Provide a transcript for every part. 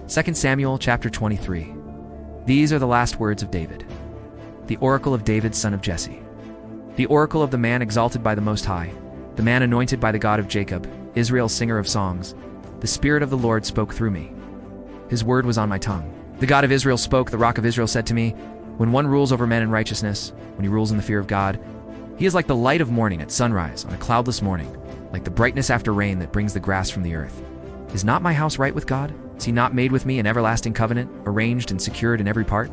2 Samuel chapter 23. These are the last words of David. The oracle of David, son of Jesse. The oracle of the man exalted by the Most High, the man anointed by the God of Jacob, Israel's singer of songs. The Spirit of the Lord spoke through me. His word was on my tongue. The God of Israel spoke, the Rock of Israel said to me, when one rules over men in righteousness, when he rules in the fear of God, he is like the light of morning at sunrise on a cloudless morning, like the brightness after rain that brings the grass from the earth. Is not my house right with God? Is he not made with me an everlasting covenant, arranged and secured in every part?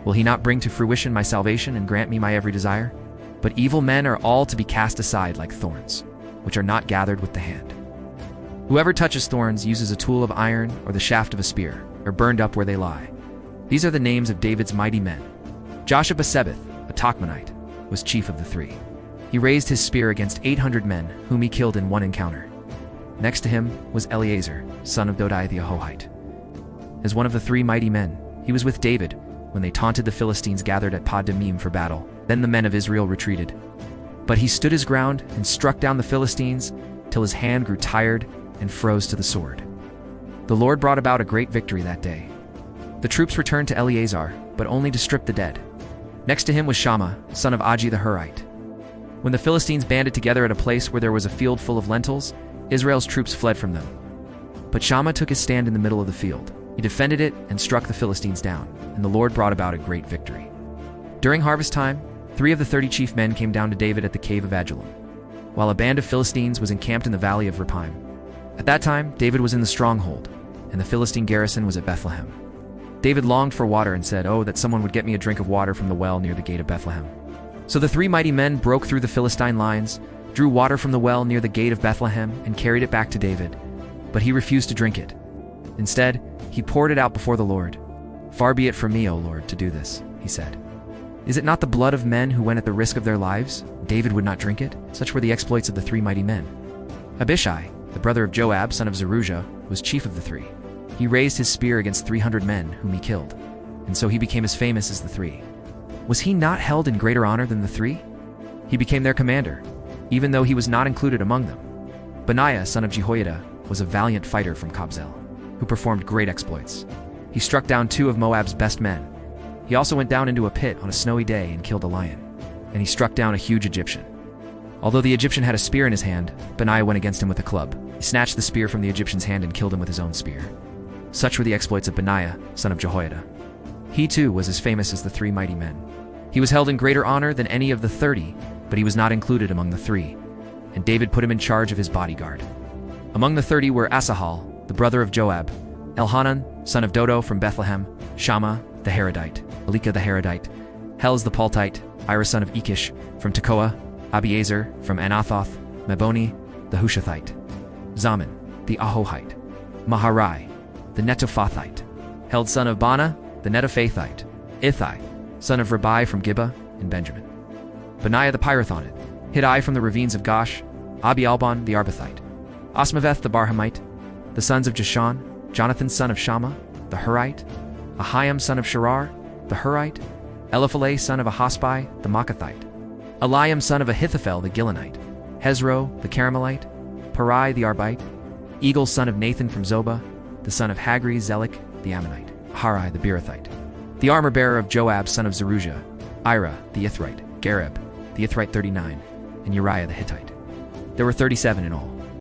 Will he not bring to fruition my salvation and grant me my every desire? But evil men are all to be cast aside like thorns, which are not gathered with the hand. Whoever touches thorns uses a tool of iron or the shaft of a spear, or burned up where they lie. These are the names of David's mighty men. Josheb-Basshebeth, a Tahkemonite, was chief of the three. He raised his spear against 800 men, whom he killed in one encounter. Next to him was Eleazar, son of Dodai the Ahohite. As one of the three mighty men, he was with David when they taunted the Philistines gathered at Pas Dammim for battle. Then the men of Israel retreated. But he stood his ground and struck down the Philistines till his hand grew tired and froze to the sword. The Lord brought about a great victory that day. The troops returned to Eleazar, but only to strip the dead. Next to him was Shammah, son of Agee the Hararite. When the Philistines banded together at a place where there was a field full of lentils, Israel's troops fled from them. But Shammah took his stand in the middle of the field. He defended it and struck the Philistines down, and the Lord brought about a great victory. During harvest time, 3 of the 30 chief men came down to David at the cave of Adullam, while a band of Philistines was encamped in the Valley of Rephaim. At that time, David was in the stronghold, and the Philistine garrison was at Bethlehem. David longed for water and said, "Oh, that someone would get me a drink of water from the well near the gate of Bethlehem." So the 3 mighty men broke through the Philistine lines, drew water from the well near the gate of Bethlehem, and carried it back to David. But he refused to drink it. Instead, he poured it out before the Lord. "Far be it from me, O Lord, to do this," he said. "Is it not the blood of men who went at the risk of their lives? David would not drink it." Such were the exploits of the 3 mighty men. Abishai, the brother of Joab, son of Zeruiah, was chief of the 3. He raised his spear against 300 men, whom he killed, and so he became as famous as the 3. Was he not held in greater honor than the 3? He became their commander, even though he was not included among them. Benaiah, son of Jehoiada, was a valiant fighter from Kabzeel, who performed great exploits. He struck down 2 of Moab's best men. He also went down into a pit on a snowy day and killed a lion, and he struck down a huge Egyptian. Although the Egyptian had a spear in his hand, Benaiah went against him with a club. He snatched the spear from the Egyptian's hand and killed him with his own spear. Such were the exploits of Benaiah, son of Jehoiada. He too was as famous as the 3 mighty men. He was held in greater honor than any of the 30, but he was not included among the 3, and David put him in charge of his bodyguard. Among the 30 were Asahel, the brother of Joab, Elhanan, son of Dodo from Bethlehem, Shammah the Hararite, Elika the Harodite, Helz the Paltite, Ira son of Ikish from Tekoa, Abiezer from Anathoth, Mebunnai the Hushathite, Zaman the Ahohite, Maharai the Netophathite, Held son of Baanah the Netophathite, Ithai, son of Ribai from Gibeah in Benjamin, Benaiah the Pirathonite, Hiddai from the ravines of Gosh, Abialbon the Arbithite, Azmaveth the Barhumite, the sons of Jeshon, Jonathan son of Shammah the Hararite, Ahiam son of Sharar the Hararite, Eliphalet son of Ahasbai the Maacathite, Eliam son of Ahithophel the Gilonite, Hezro the Caramelite, Paarai the Arbite, Eagle son of Nathan from Zobah, the son of Hagri Zelik the Ammonite, Maharai the Beerothite, the armor-bearer of Joab son of Zeruiah, Ira the Ithrite, Gareb the Ithrite 39, and Uriah the Hittite. There were 37 in all.